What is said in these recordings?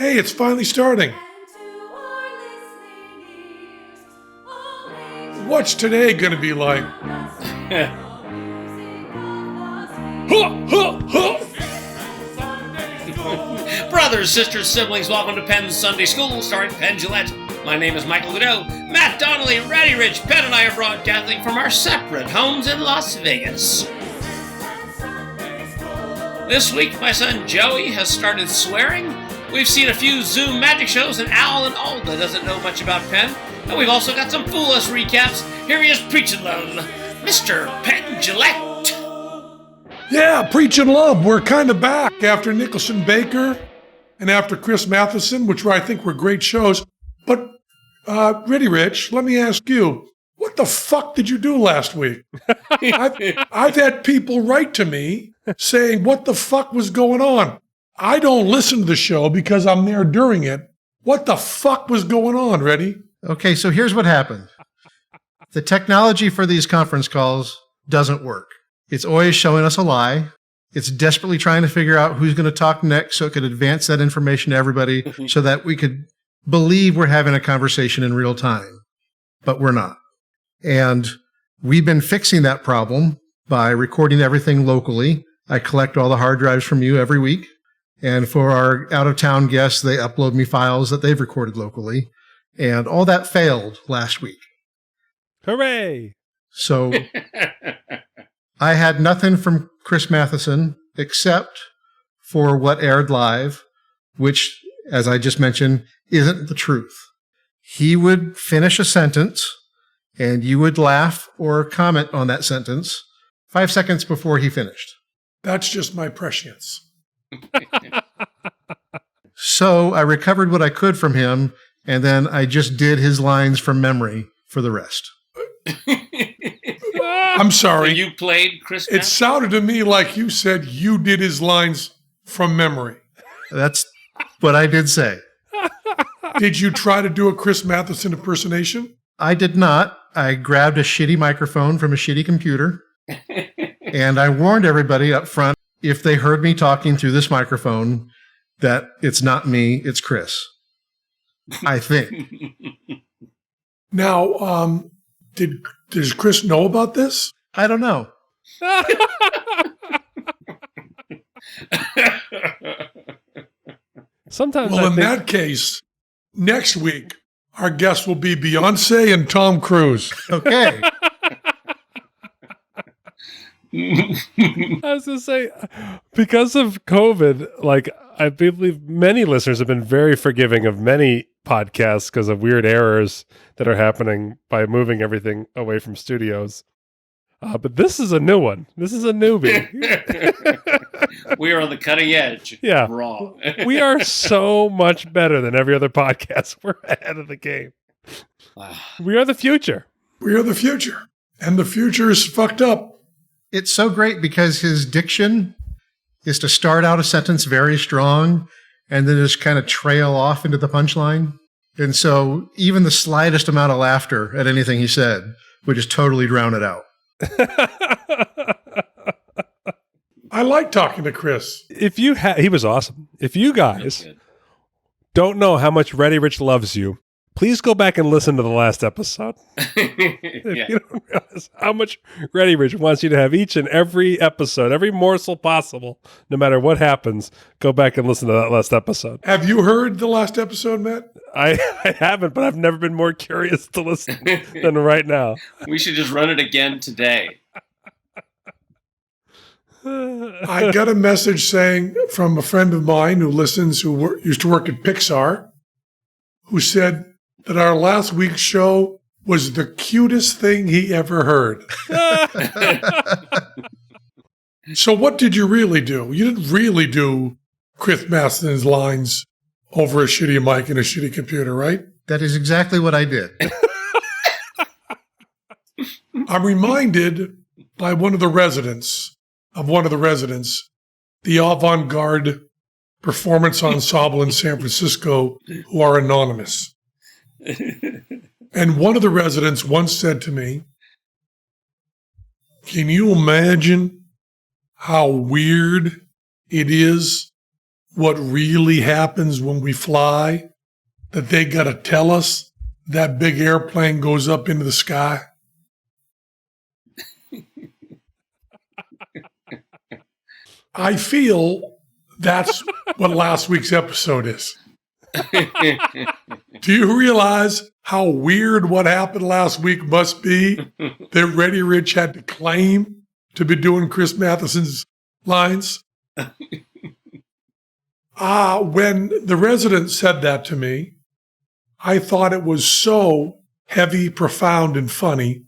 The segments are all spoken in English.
Hey, it's finally starting. What's today going to be like? Brothers, sisters, siblings, welcome to Penn Sunday School, starring Penn Gillette. My name is Michael Godot. Matt Donnelly, Ratty Rich, Penn and I are broadcasting from our separate homes in Las Vegas. This week, my son Joey has started swearing. We've seen a few Zoom magic shows, and Al and Alda doesn't know much about Penn. And we've also got some Fool Us recaps. Here he is preaching love, Mr. Penn Gillette. Yeah, preaching love. We're kind of back after Nicholson Baker and after Chris Matheson, which I think were great shows. But, Ratty Rich, let me ask you, what the fuck did you do last week? I've had people write to me saying, what the fuck was going on? I don't listen to the show because I'm there during it. What the fuck was going on, Reddy? Okay, so here's what happened. The technology for these conference calls doesn't work. It's always showing us a lie. It's desperately trying to figure out who's going to talk next so it could advance that information to everybody so that we could believe we're having a conversation in real time. But we're not. And we've been fixing that problem by recording everything locally. I collect all the hard drives from you every week. And for our out-of-town guests, they upload me files that they've recorded locally. And all that failed last week. Hooray! So I had nothing from Chris Matheson except for what aired live, which, as I just mentioned, isn't the truth. He would finish a sentence, and you would laugh or comment on that sentence 5 seconds before he finished. That's just my prescience. So I recovered what I could from him, and then I just did his lines from memory for the rest. I'm sorry. So you played Chris It sounded to me like you said you did his lines from memory. That's what I did say. Did you try to do a Chris Matheson impersonation? I did not. I grabbed a shitty microphone from a shitty computer, and I warned everybody up front, if they heard me talking through this microphone, that it's not me, it's Chris. I think. Now, does Chris know about this? I don't know. Sometimes Well, in that case, next week, our guest will be Beyonce and Tom Cruise. Okay. I was going to say, because of COVID, like, I believe many listeners have been very forgiving of many podcasts because of weird errors that are happening by moving everything away from studios. But this is a new one. This is a newbie. We are on the cutting edge. Yeah. Raw. We are so much better than every other podcast. We're ahead of the game. We are the future. We are the future. And the future is fucked up. It's so great because his diction is to start out a sentence very strong and then just kind of trail off into the punchline. And so even the slightest amount of laughter at anything he said would just totally drown it out. I like talking to Chris. He was awesome. If you guys don't know how much Ratty Rich loves you, please go back and listen to the last episode. If you don't realize how much Ratty Rich wants you to have each and every episode, every morsel possible, no matter what happens, go back and listen to that last episode. Have you heard the last episode, Matt? I haven't, but I've never been more curious to listen than right now. We should just run it again today. I got a message saying from a friend of mine who listens, who used to work at Pixar, who said that our last week's show was the cutest thing he ever heard. So what did you really do? You didn't really do Chris Matheson's lines over a shitty mic and a shitty computer, right? That is exactly what I did. I'm reminded by one of the residents, the avant-garde performance ensemble in San Francisco, who are anonymous. And one of the residents once said to me, "Can you imagine how weird it is what really happens when we fly, that they got to tell us that big airplane goes up into the sky? I feel that's what last week's episode is. Do you realize how weird what happened last week must be that Ready Rich had to claim to be doing Chris Matheson's lines? When the resident said that to me, I thought it was so heavy, profound, and funny,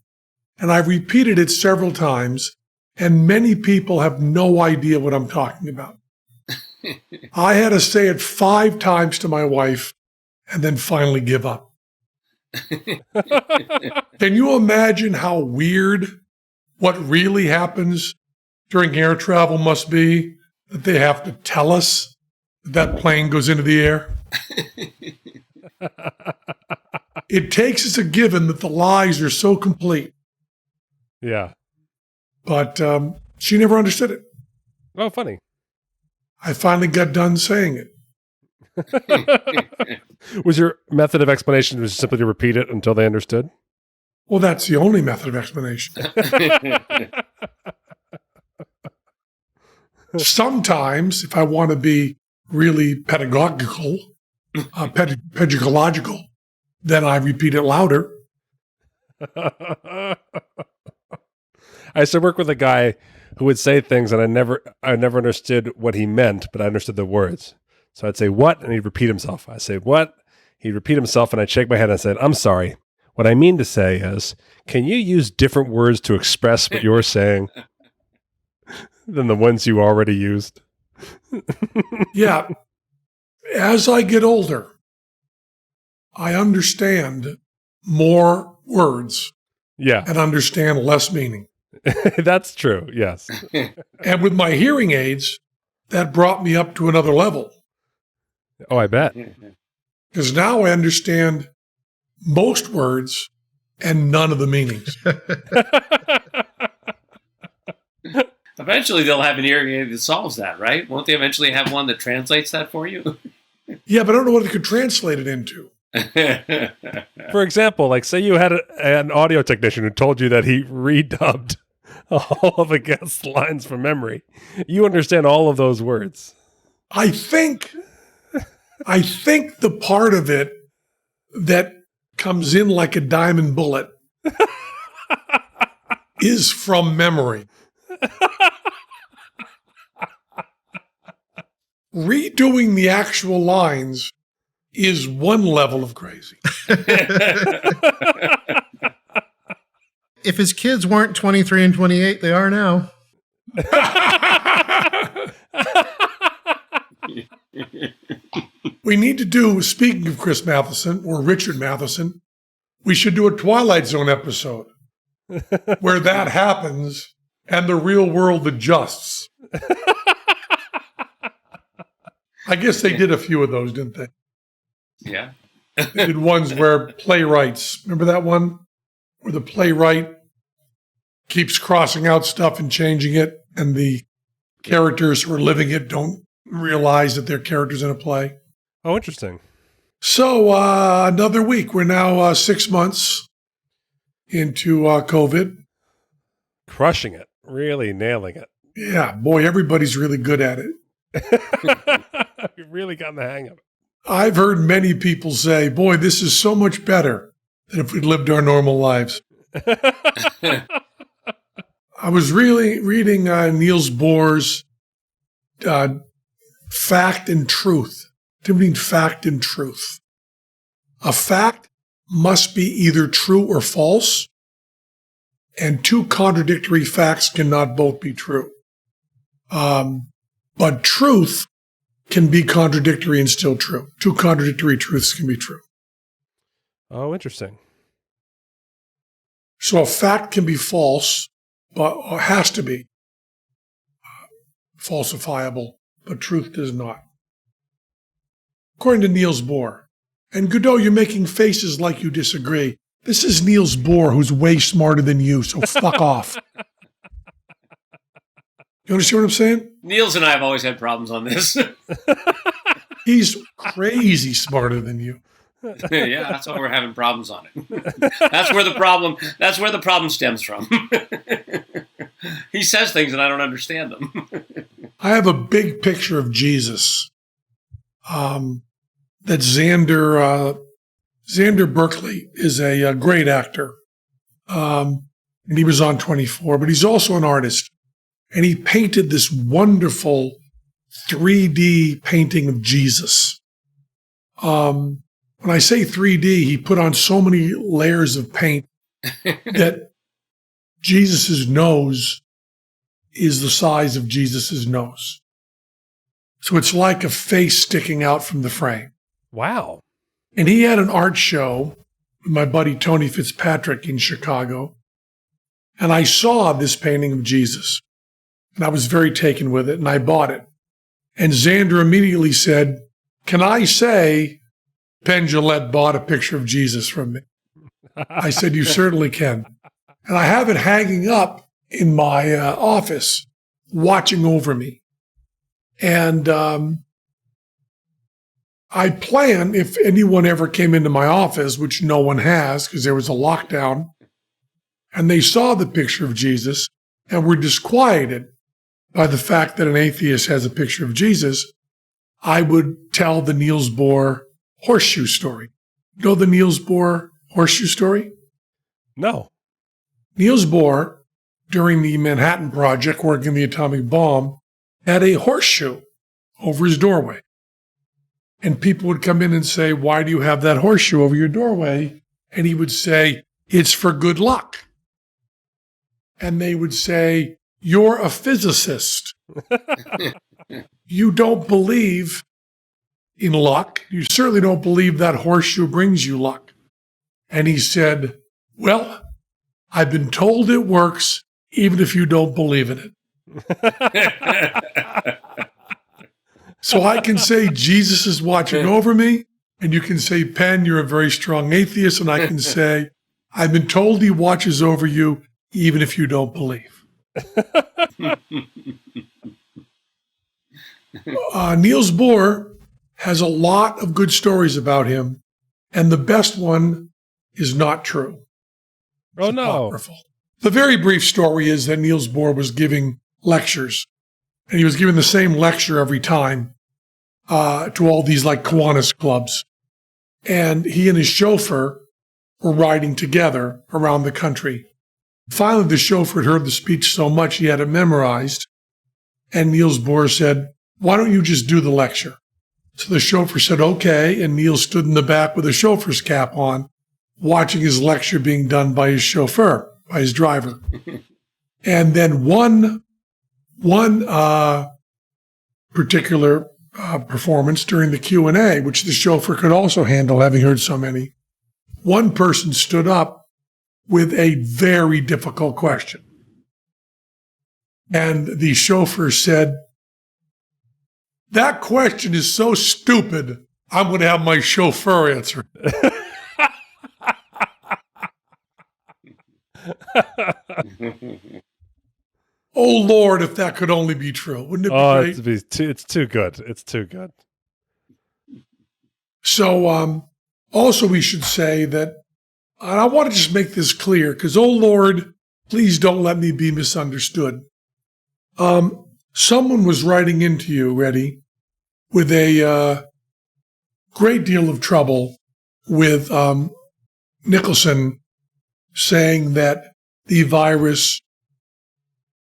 and I've repeated it several times, and many people have no idea what I'm talking about. I had to say it 5 times to my wife and then finally give up. Can you imagine how weird what really happens during air travel must be, that they have to tell us that plane goes into the air? It takes as a given that the lies are so complete. Yeah. But she never understood it. Oh, funny. I finally got done saying it. Was your method of explanation was simply to repeat it until they understood? Well, that's the only method of explanation. Sometimes, if I want to be really pedagogical, then I repeat it louder. I used to work with a guy who would say things, and I never understood what he meant, but I understood the words. So I'd say, what? And he'd repeat himself. I say, what? He'd repeat himself, and I'd shake my head and I said, I'm sorry. What I mean to say is, can you use different words to express what you're saying than the ones you already used? Yeah. As I get older, I understand more words. Yeah. And understand less meaning. That's true, yes. And with my hearing aids, that brought me up to another level. Oh, I bet. Because now I understand most words and none of the meanings. Eventually, they'll have an hearing aid that solves that, right? Won't they eventually have one that translates that for you? Yeah, but I don't know what it could translate it into. For example, like say you had an audio technician who told you that he redubbed all of a guest's lines from memory. You understand all of those words. I think the part of it that comes in like a diamond bullet is from memory. Redoing the actual lines is one level of crazy. If his kids weren't 23 and 28, they are now. We need to do, speaking of Chris Matheson or Richard Matheson, we should do a Twilight Zone episode where that happens and the real world adjusts. I guess they did a few of those, didn't they? Yeah. They did ones where playwrights, remember that one? Where the playwright keeps crossing out stuff and changing it, and the characters who are living it don't realize that they're characters in a play. Oh, interesting. So another week. We're now 6 months into COVID. Crushing it. Really nailing it. Yeah, boy, everybody's really good at it. We've really gotten the hang of it. I've heard many people say, boy, this is so much better than if we'd lived our normal lives. I was really reading Niels Bohr's Fact and Truth. What do you mean fact and truth? A fact must be either true or false, and two contradictory facts cannot both be true. But truth can be contradictory and still true. Two contradictory truths can be true. Oh, interesting. So a fact can be false, but or has to be falsifiable, but truth does not. According to Niels Bohr. And Godot, you're making faces like you disagree. This is Niels Bohr, who's way smarter than you, so fuck off. You understand what I'm saying? Niels and I have always had problems on this. He's crazy smarter than you. Yeah, that's why we're having problems on it. That's where the problem stems from. He says things and I don't understand them. I have a big picture of Jesus that Xander Berkeley is a great actor. And he was on 24, but he's also an artist. And he painted this wonderful 3D painting of Jesus. When I say 3D, he put on so many layers of paint that Jesus's nose is the size of Jesus's nose. So it's like a face sticking out from the frame. Wow. And he had an art show with my buddy Tony Fitzpatrick in Chicago. And I saw this painting of Jesus. And I was very taken with it, and I bought it. And Xander immediately said, "Can I say Penn bought a picture of Jesus from me?" I said, "You certainly can." And I have it hanging up in my office, watching over me. And I plan, if anyone ever came into my office, which no one has because there was a lockdown, and they saw the picture of Jesus and were disquieted by the fact that an atheist has a picture of Jesus, I would tell the Niels Bohr horseshoe story. You know the Niels Bohr horseshoe story? No. Niels Bohr, during the Manhattan Project, working the atomic bomb, had a horseshoe over his doorway. And people would come in and say, "Why do you have that horseshoe over your doorway?" And he would say, "It's for good luck." And they would say, "You're a physicist. You don't believe in luck. You certainly don't believe that horseshoe brings you luck." And he said, "Well, I've been told it works even if you don't believe in it." So I can say Jesus is watching over me, and you can say, "Penn, you're a very strong atheist," and I can say, "I've been told he watches over you even if you don't believe." Niels Bohr has a lot of good stories about him, and the best one is not true. Oh, It's no. apocryphal. The very brief story is that Niels Bohr was giving lectures, and he was giving the same lecture every time to all these like Kiwanis clubs. And he and his chauffeur were riding together around the country. Finally, the chauffeur had heard the speech so much he had it memorized. And Niels Bohr said, "Why don't you just do the lecture?" So the chauffeur said, "Okay." And Niels stood in the back with a chauffeur's cap on, watching his lecture being done by his chauffeur, by his driver. And then one particular performance during the Q&A, which the chauffeur could also handle, having heard so many, one person stood up with a very difficult question. And the chauffeur said, "That question is so stupid, I'm going to have my chauffeur answer." Oh, Lord, if that could only be true. Wouldn't it be great? It's too good. It's too good. So also we should say that, and I want to just make this clear, because, oh, Lord, please don't let me be misunderstood. Someone was writing into you, Reddy, with a great deal of trouble with Nicholson saying that the virus,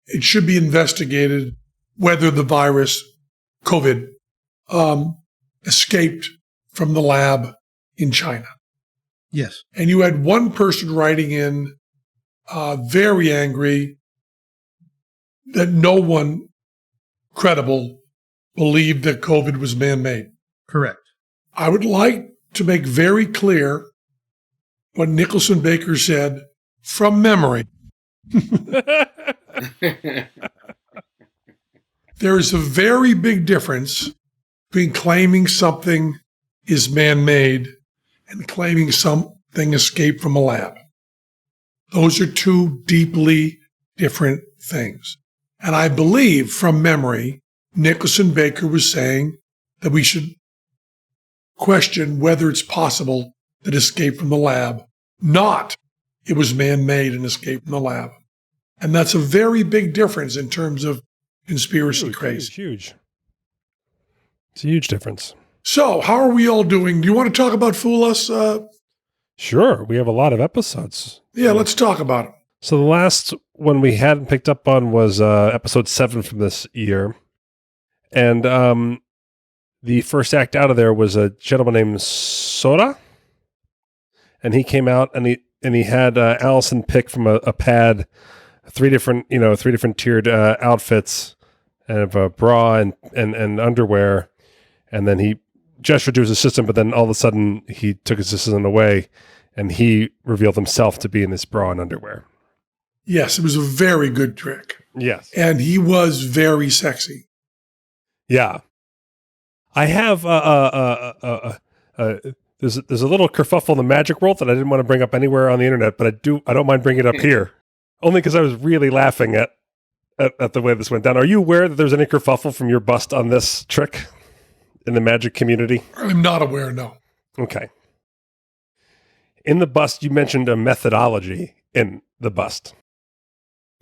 it should be investigated whether the virus, COVID, escaped from the lab in China. Yes. And you had one person writing in very angry that no one credible believed that COVID was man-made. Correct. I would like to make very clear what Nicholson Baker said from memory. There is a very big difference between claiming something is man-made and claiming something escaped from a lab. Those are two deeply different things. And I believe from memory, Nicholson Baker was saying that we should question whether it's possible that escape from the lab, not it was man-made and escaped from the lab. And that's a very big difference in terms of conspiracy craze. Huge. It's a huge difference. So, how are we all doing? Do you want to talk about Fool Us? Sure. We have a lot of episodes. Yeah, let's talk about it. So the last one we hadn't picked up on was episode 7 from this year. And the first act out of there was a gentleman named Soda. And he came out and he had Allison pick from a pad three different tiered outfits and a bra and underwear. And then he gestured to his assistant, but then all of a sudden he took his assistant away and he revealed himself to be in this bra and underwear. Yes, it was a very good trick. Yes. And he was very sexy. Yeah. I have there's a little kerfuffle in the magic world that I didn't want to bring up anywhere on the internet, but I don't mind bringing it up here. Only because I was really laughing at the way this went down. Are you aware that there's any kerfuffle from your bust on this trick in the magic community? I'm not aware, no. Okay. In the bust, you mentioned a methodology in the bust.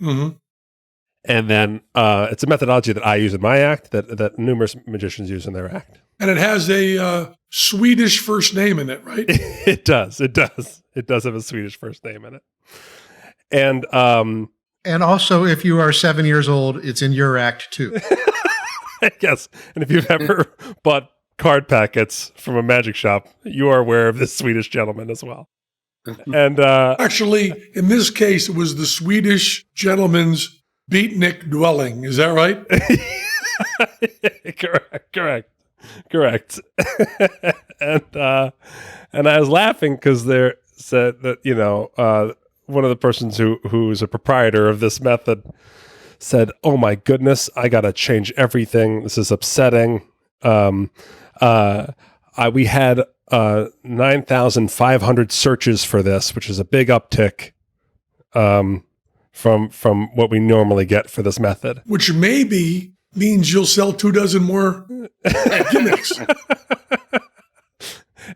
Mm-hmm. And then it's a methodology that I use in my act, that numerous magicians use in their act. And it has a Swedish first name in it, right? It does. It does have a Swedish first name in it. And also, if you are 7 years old, it's in your act too. Yes. And if you've ever bought card packets from a magic shop, you are aware of this Swedish gentleman as well. And actually, in this case, it was the Swedish gentleman's beatnik dwelling. Is that right? Correct. And I was laughing because they said that one of the persons who's a proprietor of this method said, "Oh my goodness, I gotta change everything. This is upsetting." We had 9,500 searches for this, which is a big uptick from what we normally get for this method. Which maybe means you'll sell 24 more gimmicks.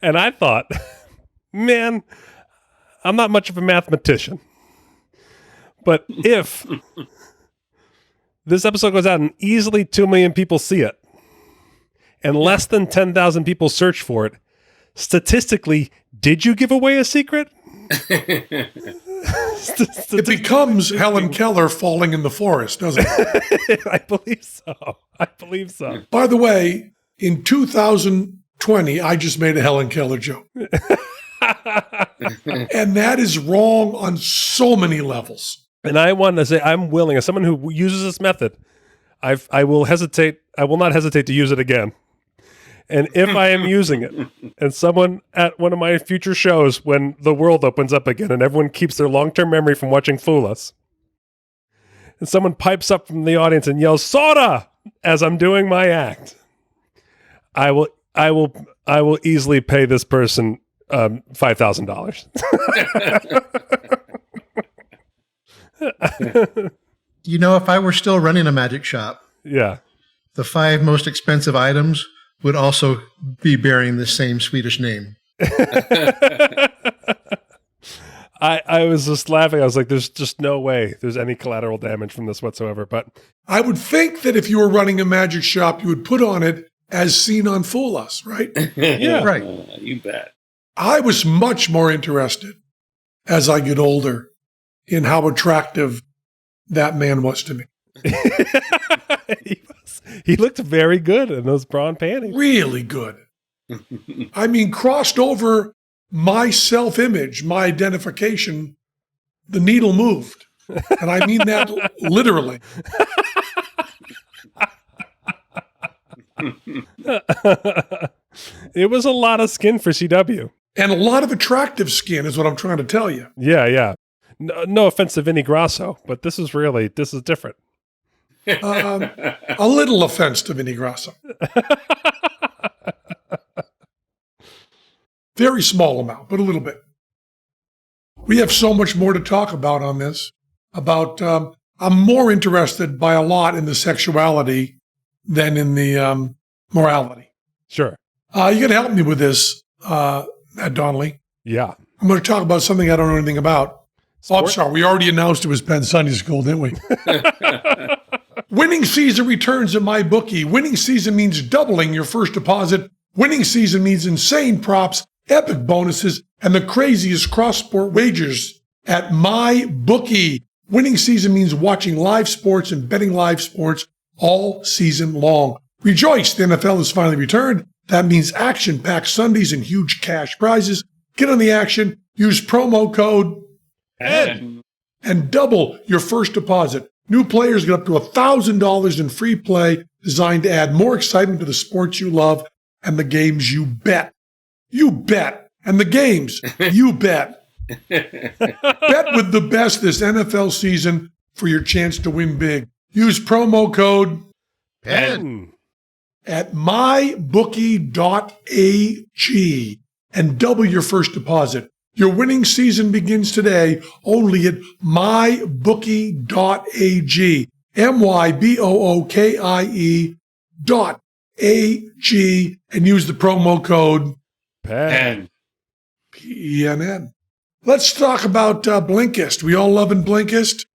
And I thought, man, I'm not much of a mathematician, but if this episode goes out and easily 2 million people see it, and less than 10,000 people search for it, statistically, did you give away a secret? It becomes Helen Keller falling in the forest, doesn't it? I believe so. By the way, in 2020, I just made a Helen Keller joke. And that is wrong on so many levels. And I want to say, I'm willing, as someone who uses this method, I will not hesitate to use it again. And if I am using it, and someone at one of my future shows, when the world opens up again and everyone keeps their long-term memory from watching Fool Us, and someone pipes up from the audience and yells "Soda" as I'm doing my act, I will easily pay this person $5,000. If I were still running a magic shop, yeah, the 5 most expensive items would also be bearing the same Swedish name. I was just laughing. I was like, there's just no way there's any collateral damage from this whatsoever. But I would think that if you were running a magic shop, you would put on it as seen on Fool Us, right? Yeah. Right. You bet. I was much more interested as I get older in how attractive that man was to me. He looked very good in those bra and panties. Really good. I mean, crossed over my self-image, my identification, the needle moved. And I mean that literally. It was a lot of skin for CW. And a lot of attractive skin is what I'm trying to tell you. Yeah. No offense to Vinny Grasso, but this is different. A little offense to Vinny Grasso. Very small amount, but a little bit. We have so much more to talk about on this. I'm more interested by a lot in the sexuality than in the morality. Sure. You got to help me with this, Matt Donnelly. Yeah. I'm going to talk about something I don't know anything about. Oh, I'm Sport? sorry. We already announced it was Penn Sunday School, didn't we? Winning season returns at MyBookie. Winning season means doubling your first deposit. Winning season means insane props, epic bonuses, and the craziest cross-sport wagers at MyBookie. Winning season means watching live sports and betting live sports all season long. Rejoice, the NFL has finally returned. That means action-packed Sundays and huge cash prizes. Get on the action. Use promo code Penn. and double your first deposit. New players get up to $1,000 in free play designed to add more excitement to the sports you love and the games you bet. You bet. And the games you bet. Bet with the best this NFL season for your chance to win big. Use promo code Penn. at mybookie.ag and double your first deposit. Your winning season begins today only at mybookie.ag. MYBOOKIE.AG and use the promo code Penn. PENN. Let's talk about Blinkist. We all loving Blinkist?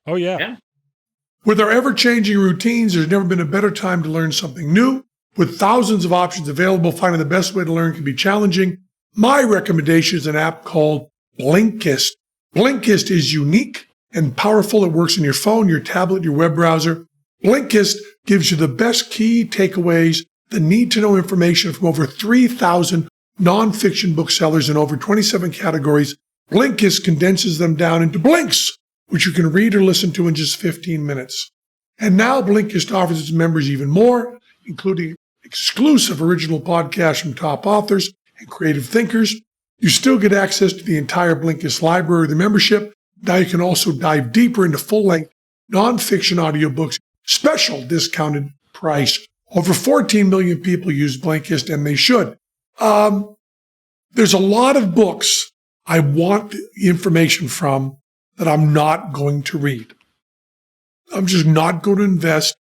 Oh, yeah. Yeah. With our ever-changing routines, there's never been a better time to learn something new. With thousands of options available, finding the best way to learn can be challenging. My recommendation is an app called Blinkist. Blinkist is unique and powerful. It works on your phone, your tablet, your web browser. Blinkist gives you the best key takeaways, the need-to-know information from over 3,000 nonfiction booksellers in over 27 categories. Blinkist condenses them down into blinks, which you can read or listen to in just 15 minutes. And now Blinkist offers its members even more, including exclusive original podcasts from top authors and creative thinkers. You still get access to the entire Blinkist library, the membership. Now you can also dive deeper into full-length nonfiction audiobooks, special discounted price. Over 14 million people use Blinkist, and they should. There's a lot of books I want information from that I'm not going to read. I'm just not going to invest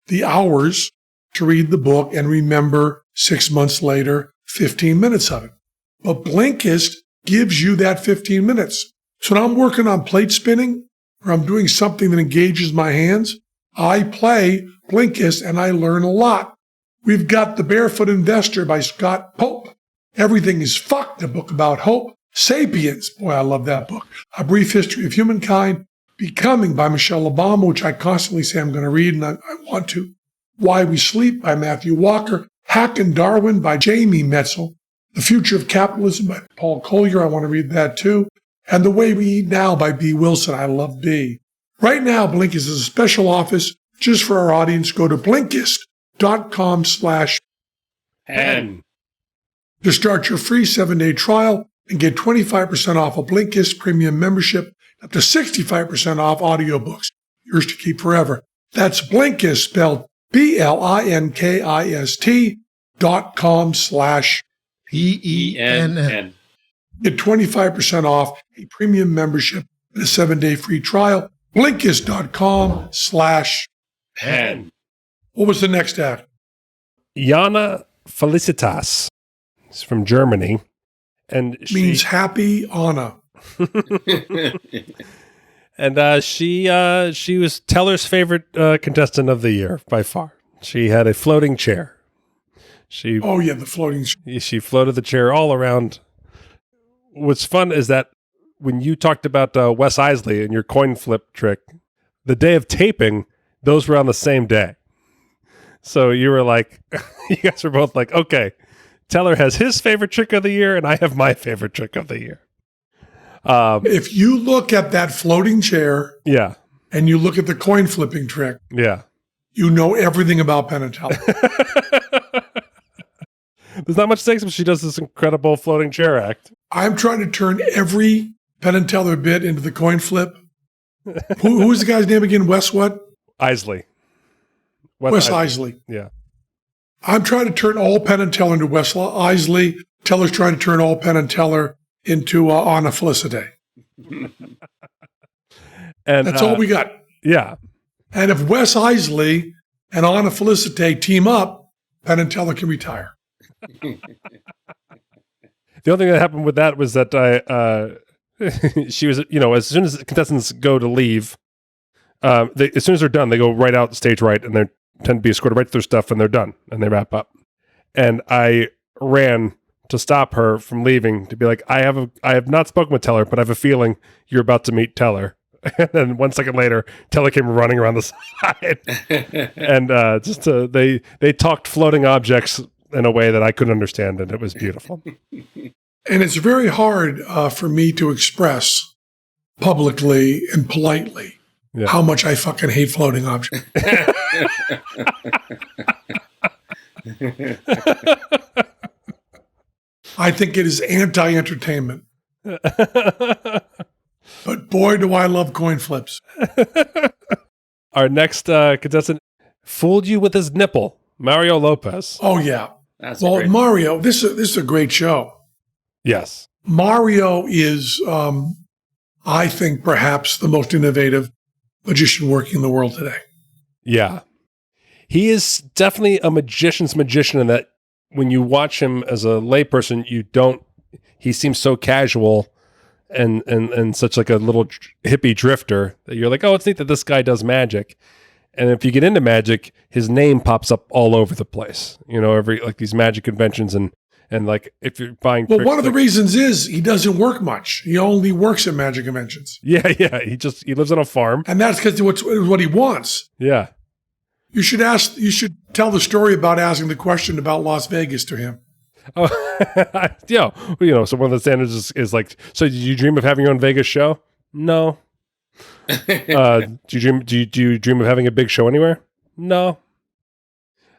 the hours to read the book and remember 6 months later 15 minutes of it. But Blinkist gives you that 15 minutes. So when I'm working on plate spinning or I'm doing something that engages my hands, I play Blinkist and I learn a lot. We've got The Barefoot Investor by Scott Pope. Everything is Fucked, a book about hope. Sapiens, boy, I love that book. A Brief History of Humankind. Becoming by Michelle Obama, which I constantly say I'm going to read, and I want to. Why We Sleep by Matthew Walker. Hack and Darwin by Jamie Metzl. The Future of Capitalism by Paul Collier. I want to read that too. And The Way We Eat Now by B. Wilson. I love B. Right now, Blinkist is a special office just for our audience. Go to Blinkist.com/Penn to start your free 7-day trial and get 25% off a Blinkist premium membership, up to 65% off audiobooks. Yours to keep forever. That's Blinkist, spelled BLINKIST.com/PENN. Get 25% off a premium membership and a 7-day free trial. Blinkist.com/Penn. What was the next act? Jana Felicitas. It's from Germany. And Means happy Anna. And she was Teller's favorite contestant of the year by far. She had a floating chair. Oh yeah, the floating. She floated the chair all around. What's fun is that when you talked about Wes Isley and your coin flip trick, the day of taping, those were on the same day. So you were like, you guys were both like, okay, Teller has his favorite trick of the year, and I have my favorite trick of the year. If you look at that floating chair, Yeah. and you look at the coin flipping trick, Yeah. you know everything about Penn and Teller. There's not much stakes, but she does this incredible floating chair act. I'm trying to turn every Penn and Teller bit into the coin flip. Who's the guy's name again? Wes what? Isley. Wes Isley. Yeah. I'm trying to turn all Penn and Teller into Wes Isley. Teller's trying to turn all Penn and Teller into Anna Felicity. And that's all we got. Yeah. And if Wes Isley and Anna Felicity team up, Penn and Teller can retire. The only thing that happened with that was that she was, as soon as contestants go to leave, as soon as they're done, they go right out stage right, and they tend to be escorted right to their stuff, and they're done, and they wrap up. And I ran to stop her from leaving, to be like, I have not spoken with Teller, but I have a feeling you're about to meet Teller. And then 1 second later, Teller came running around the side, and they talked floating objects in a way that I couldn't understand, and it was beautiful. And it's very hard for me to express publicly and politely how much I fucking hate floating objects. I think it is anti-entertainment. But boy, do I love coin flips. Our next contestant fooled you with his nipple, Mario Lopez. Oh, yeah. That's Well, great. Mario, this is a great show. Yes. Mario is, I think, perhaps the most innovative magician working in the world today. Yeah. He is definitely a magician's magician in that when you watch him as a layperson, he seems so casual and such like a little hippie drifter that you're like, oh, it's neat that this guy does magic. And if you get into magic, his name pops up all over the place. Every like these magic conventions and like if you're buying. Well, one of the reasons is he doesn't work much. He only works at magic conventions. Yeah. He lives on a farm. And that's because it's what he wants. Yeah. You should tell the story about asking the question about Las Vegas to him. Oh, yeah. So one of the standards is like, so did you dream of having your own Vegas show? No. Do you dream of having a big show anywhere? No.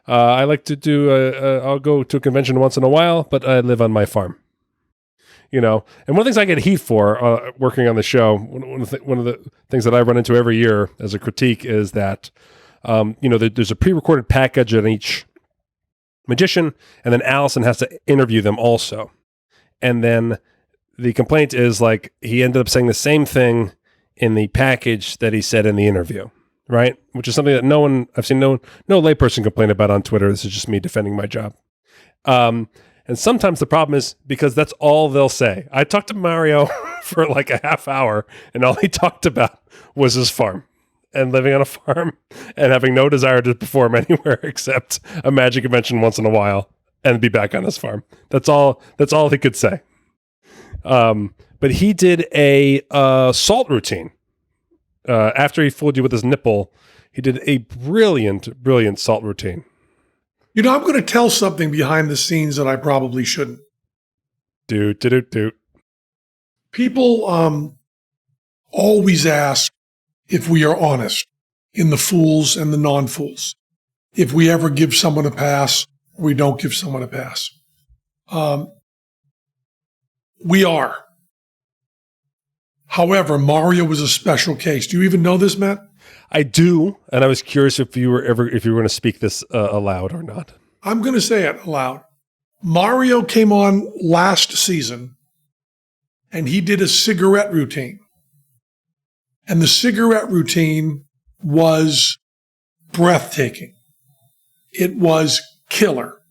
I like to do. I'll go to a convention once in a while, but I live on my farm. And one of the things I get heat for working on the show, one of the things that I run into every year as a critique is that, there's a pre-recorded package on each magician, and then Allison has to interview them also. And then the complaint is like he ended up saying the same thing in the package that he said in the interview, right? Which is something that I've seen no layperson complain about on Twitter. This is just me defending my job. And sometimes the problem is because that's all they'll say. I talked to Mario for like a half hour, and all he talked about was his farm and living on a farm and having no desire to perform anywhere except a magic convention once in a while and be back on his farm. That's all he could say. But he did a salt routine. After he fooled you with his nipple, he did a brilliant salt routine. I'm going to tell something behind the scenes that I probably shouldn't. Do. People always ask if we are honest in the fools and the non-fools. If we ever give someone a pass, or we don't give someone a pass. We are. However, Mario was a special case. Do you even know this, Matt? I do, and I was curious if you were going to speak this aloud or not. I'm going to say it aloud. Mario came on last season, and he did a cigarette routine. And the cigarette routine was breathtaking. It was killer.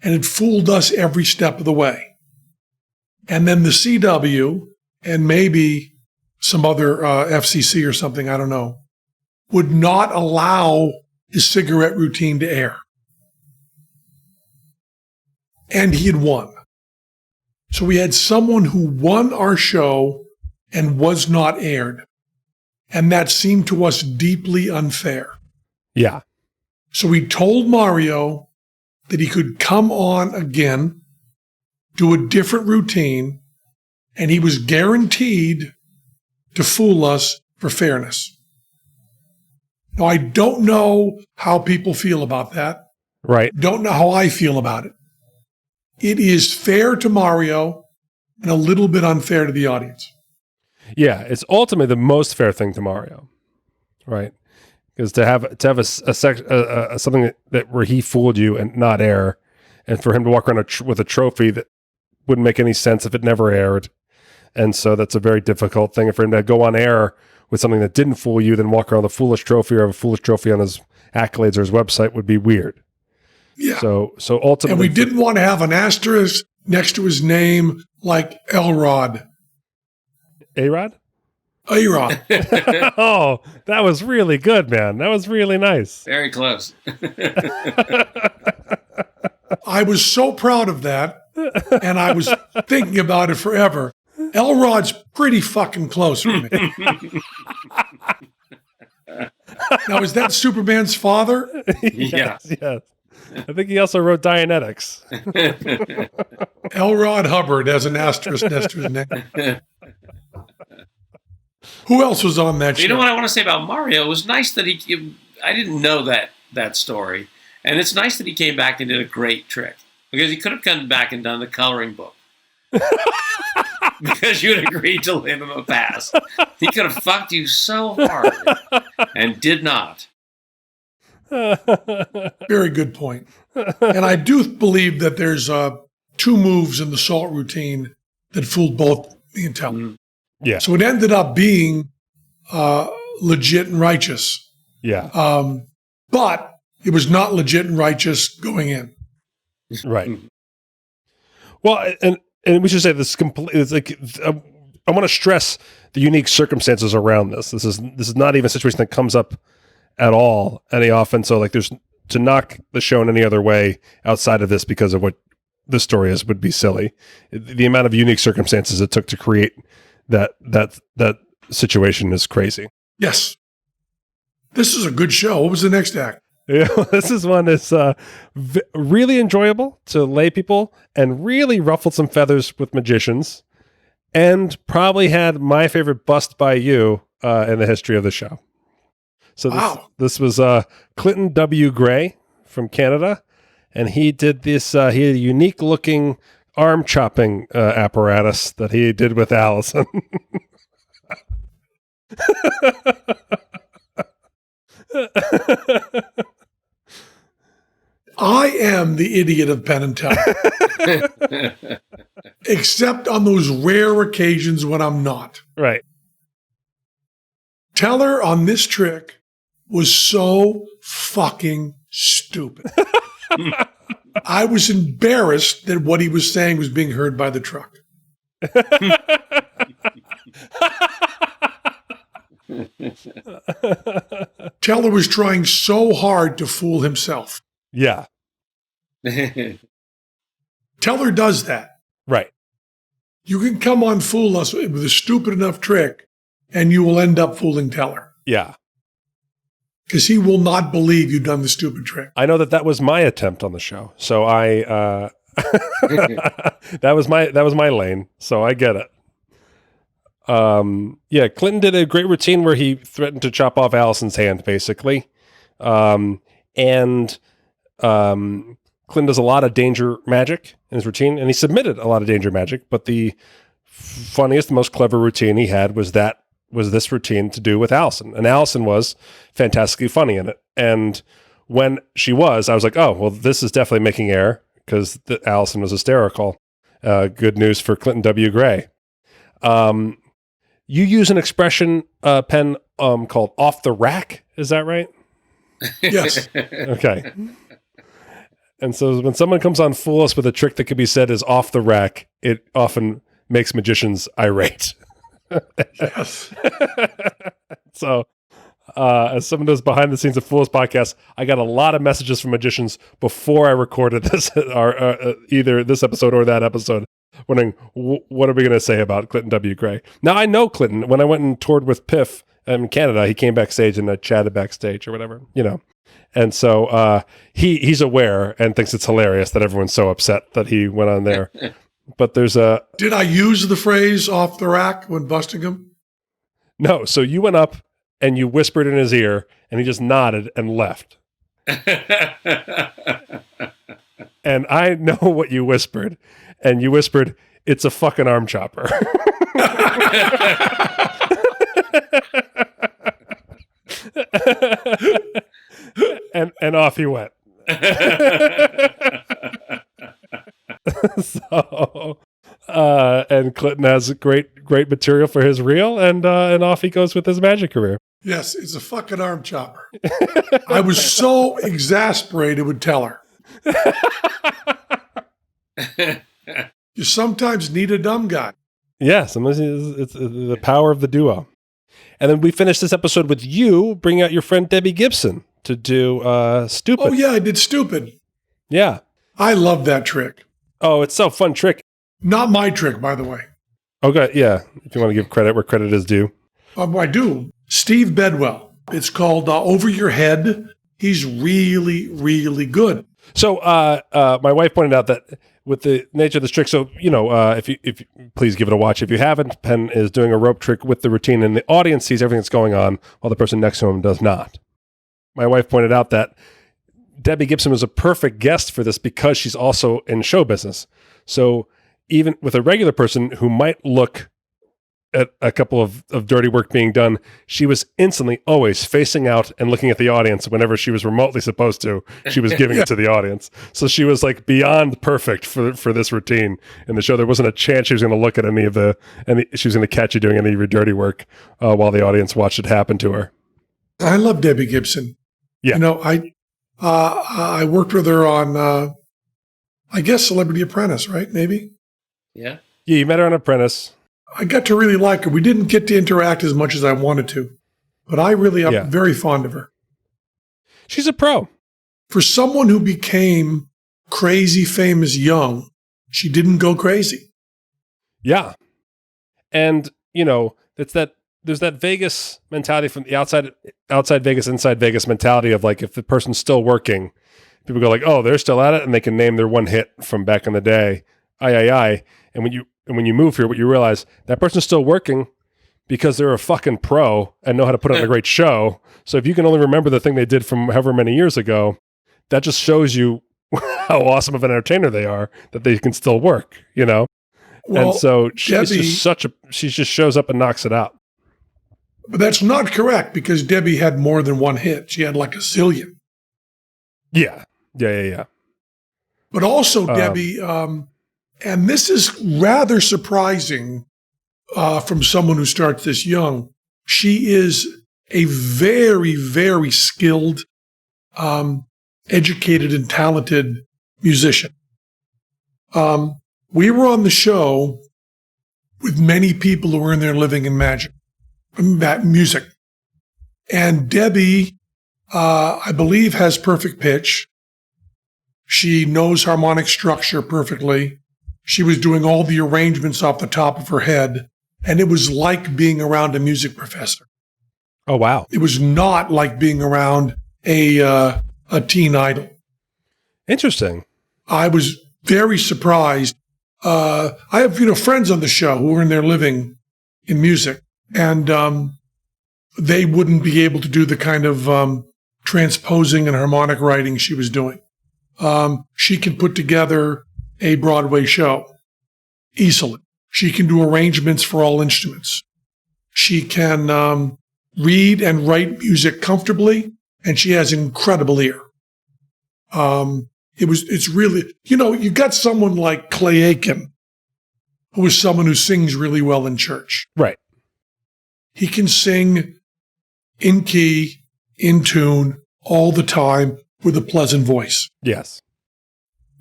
And it fooled us every step of the way. And then the CW, and maybe some other FCC or something, I don't know, would not allow his cigarette routine to air. And he had won. So we had someone who won our show and was not aired. And that seemed to us deeply unfair. Yeah. So we told Mario that he could come on again, do a different routine, and he was guaranteed to fool us for fairness. Now, I don't know how people feel about that. Right. Don't know how I feel about it. It is fair to Mario and a little bit unfair to the audience. Yeah, it's ultimately the most fair thing to Mario, right? Because to have something that where he fooled you and not air, and for him to walk around with a trophy that wouldn't make any sense if it never aired, and so that's a very difficult thing. And for him to go on air with something that didn't fool you, then walk around with a foolish trophy or have a foolish trophy on his accolades or his website would be weird. Yeah. So ultimately, and we didn't want to have an asterisk next to his name like Elrod. A-Rod? A-Rod. Oh, that was really good, man. That was really nice. Very close. I was so proud of that, and I was thinking about it forever. Elrod's pretty fucking close for me. Now, is that Superman's father? Yes. I think he also wrote Dianetics. Elrod Hubbard has an asterisk next to his name. Who else was on that show? You know what I want to say about Mario? It was nice that I didn't know that story. And it's nice that he came back and did a great trick. Because he could have come back and done the coloring book. Because you had agreed to leave him a pass. He could have fucked you so hard. And did not. Very good point. And I do believe that there's 2 moves in the salt routine that fooled both me and Teller. Yeah. So it ended up being legit and righteous. Yeah. But it was not legit and righteous going in. Right. Well, and we should say this completely. It's like I want to stress the unique circumstances around this. This is not even a situation that comes up at all any often. So like, there's to knock the show in any other way outside of this because of what the story is would be silly. The amount of unique circumstances it took to create that situation is crazy. Yes. This is a good show. What was the next act? Yeah, this is one that's really enjoyable to lay people and really ruffled some feathers with magicians and probably had my favorite bust by you in the history of the show. So this was Clinton W. Gray from Canada, and he did this. He had a unique looking arm chopping apparatus that he did with Allison. I am the idiot of Penn and Teller. Except on those rare occasions when I'm not. Right. Teller on this trick was so fucking stupid. I was embarrassed that what he was saying was being heard by the truck. Teller was trying so hard to fool himself. Yeah. Teller does that. Right. You can come on fool us with a stupid enough trick, and you will end up fooling Teller. Yeah. Because he will not believe you've done the stupid trick. I know that was my attempt on the show. So I that was my lane. So I get it. Yeah, Clinton did a great routine where he threatened to chop off Allison's hand, basically. And Clinton does a lot of danger magic in his routine, and he submitted a lot of danger magic, but the funniest, most clever routine he had was this routine to do with Allison. And Allison was fantastically funny in it. And when she was, I was like, oh, well, this is definitely making air because Allison was hysterical. Good news for Clinton W. Gray. You use an expression, Penn, called off the rack. Is that right? Yes. Okay. And so when someone comes on Fool Us with a trick that could be said is off the rack, it often makes magicians irate. Yes. So, as someone does behind the scenes of Fool Us podcast, I got a lot of messages from magicians before I recorded this, or either this episode or that episode, wondering what are we going to say about Clinton W. Gray. Now I know Clinton. When I went and toured with Piff in Canada, he came backstage and I chatted backstage or whatever, you know. And so he's aware and thinks it's hilarious that everyone's so upset that he went on there. But there's a... Did I use the phrase off the rack when busting him? No. So you went up and you whispered in his ear and he just nodded and left. And I know what you whispered. And you whispered, it's a fucking arm chopper. and off he went. So, and Clinton has great material for his reel, and off he goes with his magic career. Yes, it's a fucking arm chopper. I was so exasperated with Teller. You sometimes need a dumb guy. Yeah, sometimes it's the power of the duo. And then we finished this episode with you bringing out your friend Debbie Gibson to do Stupid. Oh, yeah, I did Stupid. Yeah. I love that trick. Oh, it's so fun trick. Not my trick, by the way. Okay, yeah. If you want to give credit where credit is due. I do. Steve Bedwell. It's called Over Your Head. He's really, really good. So my wife pointed out that with the nature of this trick, so, if you please give it a watch. If you haven't, Penn is doing a rope trick with the routine, and the audience sees everything that's going on while the person next to him does not. My wife pointed out that Debbie Gibson was a perfect guest for this because she's also in show business. So even with a regular person who might look at a couple of dirty work being done, she was instantly always facing out and looking at the audience whenever she was remotely supposed to. She was giving it to the audience. So she was like beyond perfect for this routine in the show. There wasn't a chance she was going to look at she was going to catch you doing any of your dirty work while the audience watched it happen to her. I love Debbie Gibson. Yeah. I worked with her on, I guess, Celebrity Apprentice, right? Maybe? Yeah. Yeah, you met her on Apprentice. I got to really like her. We didn't get to interact as much as I wanted to, but I'm very fond of her. She's a pro. For someone who became crazy famous young, she didn't go crazy. Yeah. And, there's that Vegas mentality from the outside Vegas, inside Vegas mentality of like, if the person's still working, people go like, oh, they're still at it. And they can name their one hit from back in the day. Aye. And when you move here, what you realize, that person's still working because they're a fucking pro and know how to put on a great show. So if you can only remember the thing they did from however many years ago, that just shows you how awesome of an entertainer they are, that they can still work, Well, and so she just shows up and knocks it out. But that's not correct because Debbie had more than one hit. She had like a zillion. Yeah. But also Debbie, and this is rather surprising from someone who starts this young. She is a very, very skilled, educated, and talented musician. We were on the show with many people who were in there living in music. And Debbie, I believe, has perfect pitch. She knows harmonic structure perfectly. She was doing all the arrangements off the top of her head, and it was like being around a music professor. Oh, wow. It was not like being around a teen idol. Interesting. I was very surprised. I have, friends on the show who were in there living in music, and they wouldn't be able to do the kind of transposing and harmonic writing she was doing. She can put together a Broadway show easily. She can do arrangements for all instruments. She can read and write music comfortably, and she has an incredible ear. It's really, you got someone like Clay Aiken, who is someone who sings really well in church. Right. He can sing in key, in tune, all the time with a pleasant voice. Yes.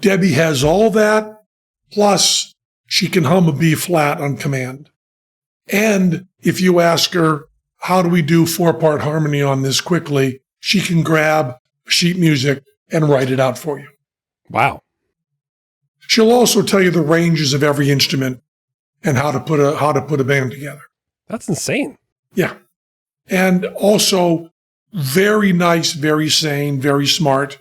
Debbie has all that, plus she can hum a B flat on command. And if you ask her, how do we do 4-part harmony on this quickly, she can grab sheet music and write it out for you. Wow. She'll also tell you the ranges of every instrument and how to put a band together. That's insane. Yeah. And also very nice, very sane, very smart,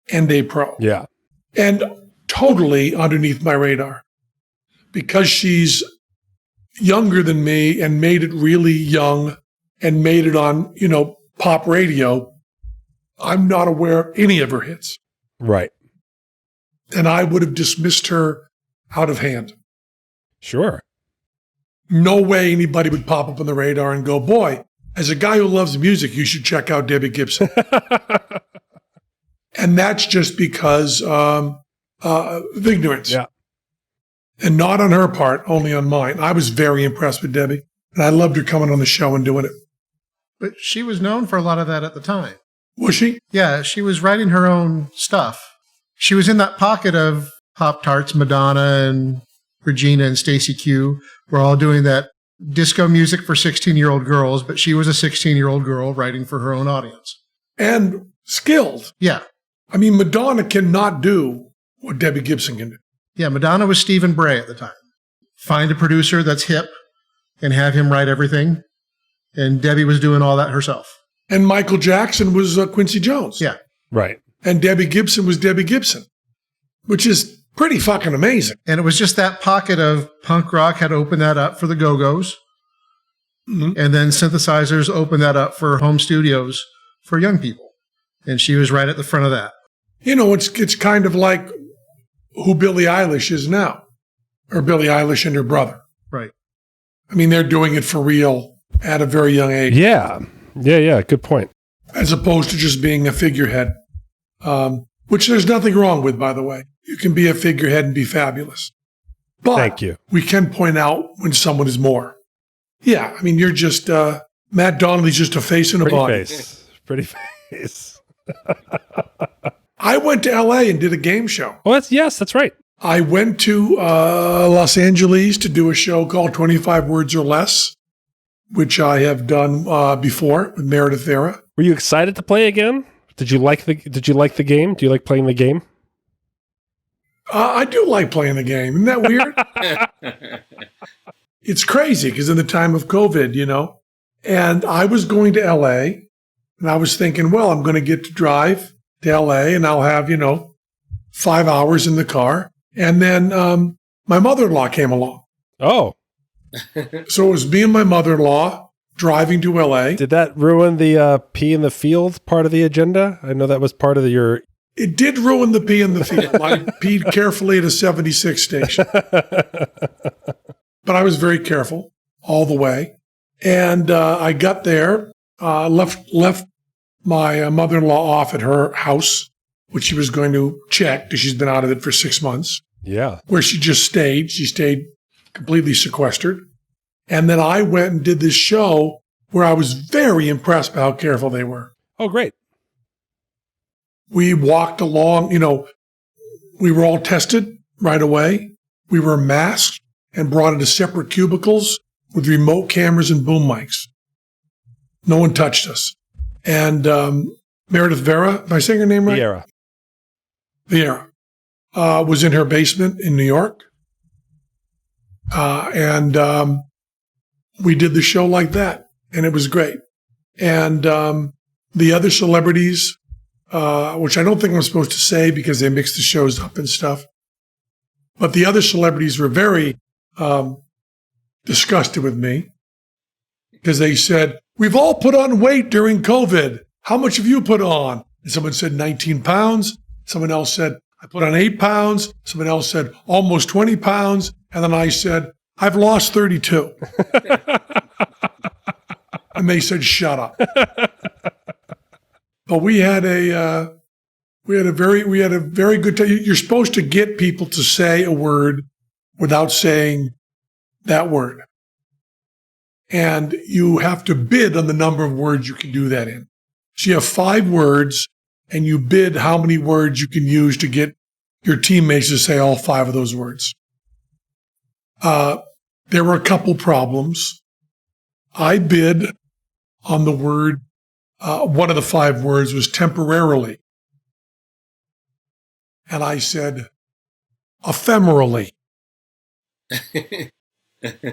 and a pro. Yeah. And totally underneath my radar. Because she's younger than me and made it really young and made it on, pop radio, I'm not aware of any of her hits. Right. And I would have dismissed her out of hand. Sure. No way anybody would pop up on the radar and go, boy, as a guy who loves music, you should check out Debbie Gibson. And that's just because of ignorance. Yeah. And not on her part, only on mine. I was very impressed with Debbie, and I loved her coming on the show and doing it. But she was known for a lot of that at the time. Was she? Yeah, she was writing her own stuff. She was in that pocket of Pop-Tarts, Madonna and Regina and Stacey Q. We're all doing that disco music for 16-year-old girls, but she was a 16-year-old girl writing for her own audience. And skilled. Yeah. I mean, Madonna cannot do what Debbie Gibson can do. Yeah, Madonna was Stephen Bray at the time. Find a producer that's hip and have him write everything. And Debbie was doing all that herself. And Michael Jackson was Quincy Jones. Yeah. Right. And Debbie Gibson was Debbie Gibson, which is pretty fucking amazing. And it was just that pocket of punk rock had opened that up for the Go-Go's. Mm-hmm. And then synthesizers opened that up for home studios for young people. And she was right at the front of that. You know, it's kind of like who Billie Eilish is now, or Billie Eilish and her brother. Right. I mean, they're doing it for real at a very young age. Yeah. Yeah. Good point. As opposed to just being a figurehead, which there's nothing wrong with, by the way. You can be a figurehead and be fabulous. But thank you. We can point out when someone is more. Yeah, I mean, you're just, Matt Donnelly's just a face and a body. Pretty face. I went to L.A. and did a game show. Oh, that's right. I went to Los Angeles to do a show called 25 Words or Less, which I have done before with Meredith Vera. Were you excited to play again? Did you like the game? Do you like playing the game? I do like playing the game. Isn't that weird? It's crazy because in the time of COVID, you know, and I was going to L.A. and I was thinking, well, I'm going to get to drive to L.A. and I'll have, 5 hours in the car. And then my mother-in-law came along. Oh. So it was me and my mother-in-law driving to L.A. Did that ruin the pee in the field part of the agenda? I know that was part of your... It did ruin the pee in the field. I peed carefully at a 76 station. But I was very careful all the way. And I got there, left my mother-in-law off at her house, which she was going to check because she's been out of it for 6 months. Yeah. Where she just stayed. She stayed completely sequestered. And then I went and did this show where I was very impressed by how careful they were. Oh, great. We walked along, we were all tested right away. We were masked and brought into separate cubicles with remote cameras and boom mics. No one touched us. And Meredith Vera, am I saying her name right? Viera. Was in her basement in New York. And we did the show like that. And it was great. And the other celebrities, which I don't think I'm supposed to say because they mix the shows up and stuff. But the other celebrities were very disgusted with me because they said, we've all put on weight during COVID. How much have you put on? And someone said 19 pounds. Someone else said, I put on 8 pounds. Someone else said almost 20 pounds. And then I said, I've lost 32. And they said, shut up. But we had a very good time. You're supposed to get people to say a word without saying that word. And you have to bid on the number of words you can do that in. So you have 5 words and you bid how many words you can use to get your teammates to say all 5 of those words. There were a couple problems. I bid on the word, one of the 5 words was temporarily. And I said, ephemerally.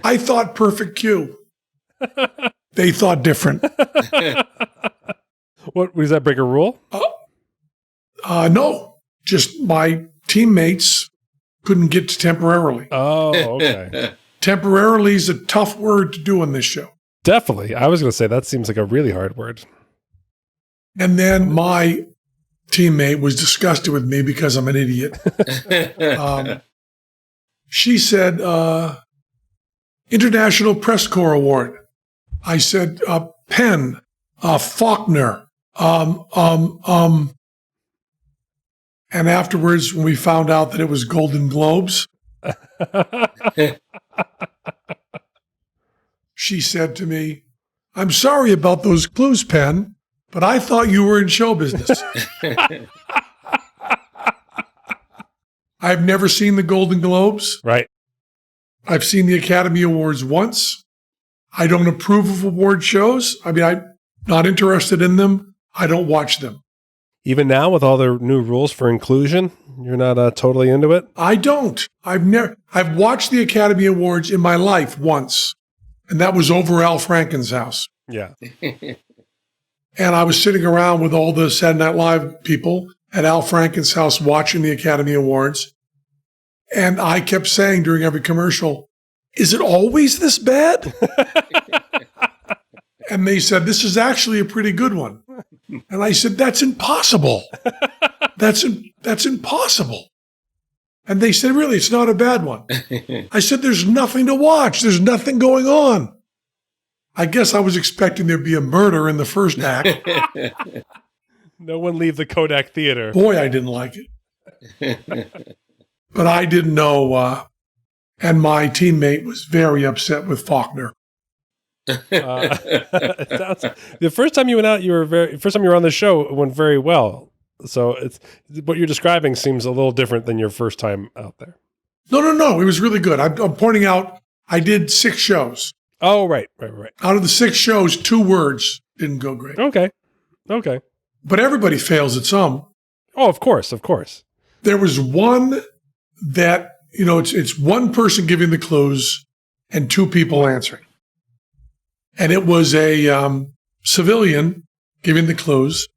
I thought perfect cue. They thought different. What, does that break a rule? No, just my teammates couldn't get to temporarily. Oh, okay. Temporarily is a tough word to do on this show. Definitely. I was going to say that seems like a really hard word. And then my teammate was disgusted with me because I'm an idiot. She said, International Press Corps Award. I said, Penn, Faulkner, and afterwards, when we found out that it was Golden Globes, she said to me, I'm sorry about those clues, Penn, but I thought you were in show business. I've never seen the Golden Globes. Right. I've seen the Academy Awards once. I don't approve of award shows. I mean, I'm not interested in them. I don't watch them. Even now, with all the new rules for inclusion, you're not totally into it? I don't. I've watched the Academy Awards in my life once, and that was over Al Franken's house. Yeah. And I was sitting around with all the Saturday Night Live people at Al Franken's house watching the Academy Awards. And I kept saying during every commercial, is it always this bad? And they said, this is actually a pretty good one. And I said, that's impossible. That's impossible. And they said, really, it's not a bad one. I said, there's nothing to watch. There's nothing going on. I guess I was expecting there'd be a murder in the first act. No one leave the Kodak Theater. Boy, I didn't like it. But I didn't know, and my teammate was very upset with Faulkner. The first time you went out, first time you were on the show, it went very well. So it's what you're describing seems a little different than your first time out there. No. It was really good. I'm pointing out I did 6 shows. Oh, right. Out of the 6 shows, 2 words didn't go great. Okay. But everybody fails at some. Oh, of course. There was one that, it's one person giving the clues and 2 people answering. And it was a civilian giving the clues,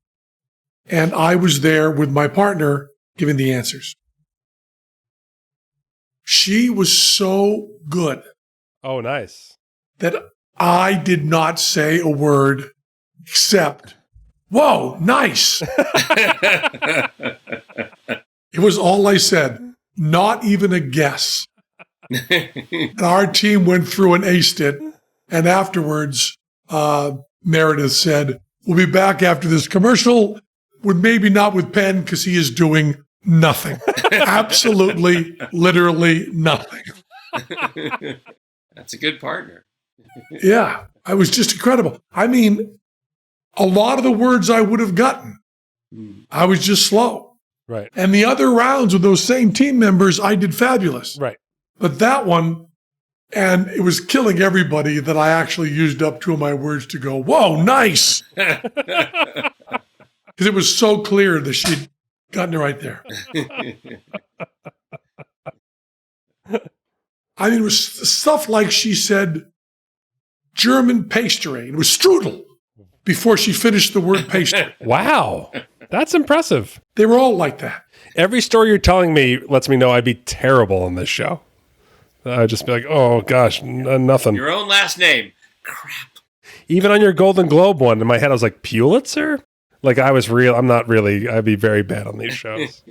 and I was there with my partner giving the answers. She was so good. Oh, nice. That I did not say a word except, whoa, nice. It was all I said, not even a guess. And our team went through and aced it. And afterwards, Meredith said, we'll be back after this commercial, with maybe not with Penn, because he is doing nothing. Absolutely, literally nothing. That's a good partner. Yeah, I was just incredible. I mean, a lot of the words I would have gotten, I was just slow. Right. And the other rounds with those same team members, I did fabulous. Right. But that one, and it was killing everybody that I actually used up 2 of my words to go, whoa, nice. Because it was so clear that she'd gotten it right there. I mean, it was stuff like she said, German pastry. It was strudel before she finished the word pastry. Wow. That's impressive. They were all like that. Every story you're telling me lets me know I'd be terrible on this show. I'd just be like, oh, gosh, nothing. Your own last name. Crap. Even on your Golden Globe one, in my head, I was like, Pulitzer? Like, I'm not really, I'd be very bad on these shows.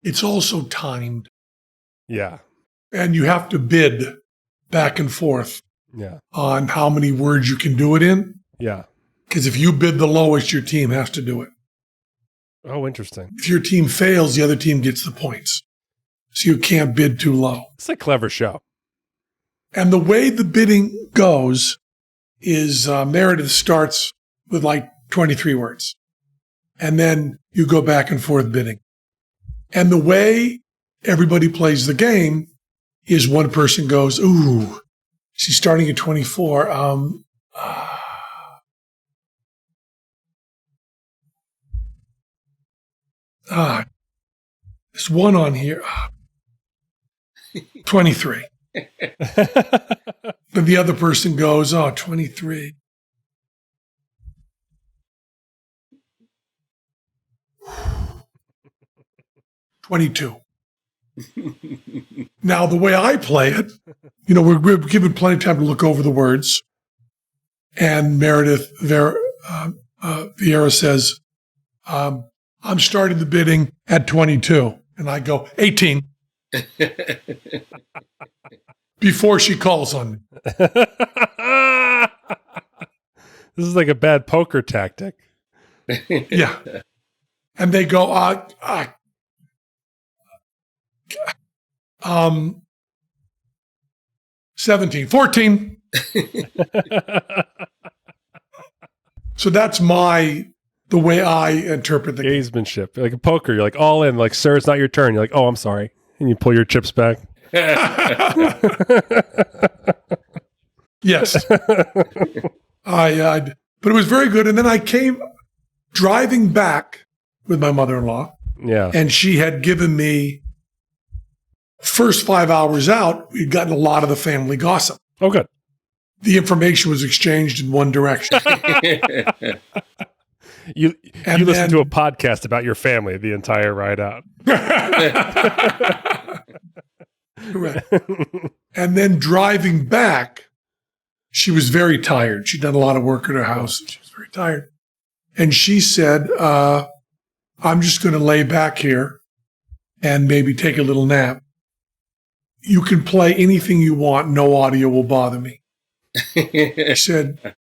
It's also timed. Yeah. And you have to bid back and forth on how many words you can do it in. Yeah. Because if you bid the lowest, your team has to do it. Oh, interesting. If your team fails, the other team gets the points. So you can't bid too low. It's a clever show. And the way the bidding goes is Meredith starts with like 23 words. And then you go back and forth bidding. And the way everybody plays the game is one person goes, ooh, she's starting at 24. There's one on here. 23. Then the other person goes, 23. $22. Now, the way I play it, we're given plenty of time to look over the words. And Meredith Vieira says, I'm starting the bidding at 22. And I go, 18. Before she calls on me. This is like a bad poker tactic. Yeah. And they go, 17, 14. So that's the way I interpret the game. Gamesmanship. Like a poker, you're like all in, like, sir, it's not your turn. You're like, oh, I'm sorry. And you pull your chips back. Yes. But it was very good. And then I came driving back with my mother-in-law. Yeah. And she had given me, first 5 hours out, we'd gotten a lot of the family gossip. Oh, good. The information was exchanged in one direction. You listened to a podcast about your family the entire ride out. Correct. And then driving back, she was very tired. She'd done a lot of work at her house. She was very tired. And she said, I'm just going to lay back here and maybe take a little nap. You can play anything you want. No audio will bother me. I said,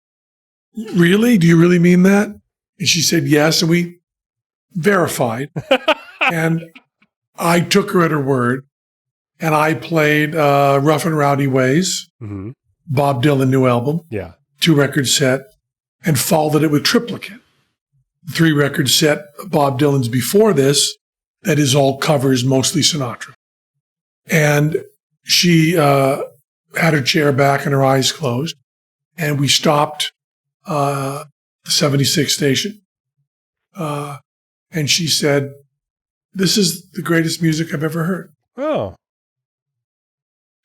really? Do you really mean that? And she said, yes. And we verified. And I took her at her word. And I played Rough and Rowdy Ways, Bob Dylan new album, 2-record set, and followed it with Triplicate. 3-record set, Bob Dylan's before this, that is all covers, mostly Sinatra. And she had her chair back and her eyes closed. And we stopped the 76 station. And she said, this is the greatest music I've ever heard. Oh.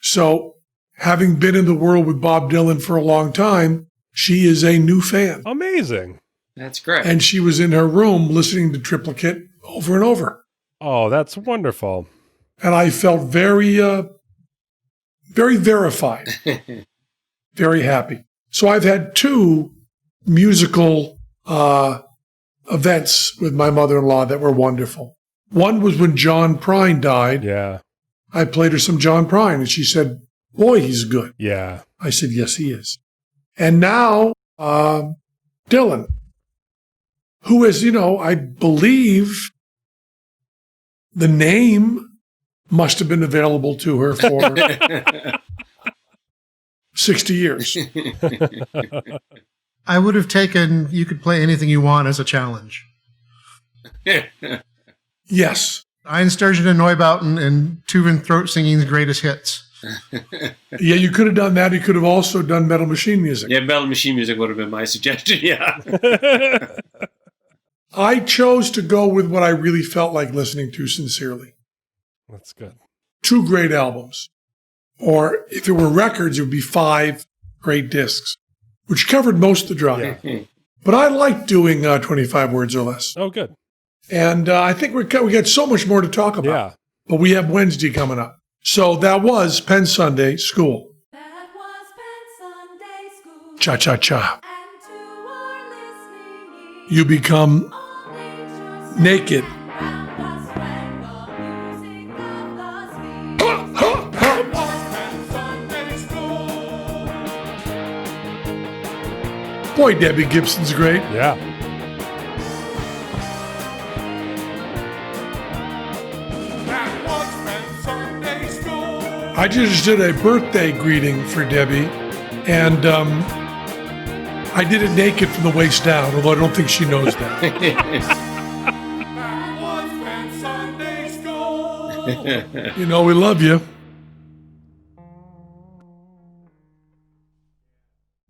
So, having been in the world with Bob Dylan for a long time, she is a new fan. Amazing. That's great. And she was in her room listening to Triplicate over and over. Oh, that's wonderful. And I felt very, very verified, very happy. So I've had 2 musical events with my mother-in-law that were wonderful. One was when John Prine died. Yeah. I played her some John Prine, and she said, boy, he's good. Yeah. I said, yes, he is. And now Dylan, who is, I believe the name must have been available to her for 60 years. I would have taken you could play anything you want as a challenge. Yes. Ein Sturgeon and Neubauten and Tuvan Throat Singing's greatest hits. Yeah, you could have done that. You could have also done Metal Machine Music. Yeah, Metal Machine Music would have been my suggestion, yeah. I chose to go with what I really felt like listening to sincerely. That's good. 2 great albums. Or if it were records, it would be 5 great discs, which covered most of the drive. Yeah. But I like doing 25 words or less. Oh, good. And I think we got so much more to talk about. Yeah. But we have Wednesday coming up. So that was Penn Sunday School. That was Penn Sunday School. Cha-cha-cha. And to our listening ears, You become all nature's naked. round us rang the music of the spheres. Boy, Debbie Gibson's great. Yeah. I just did a birthday greeting for Debbie, and I did it naked from the waist down, although I don't think she knows that. We love you.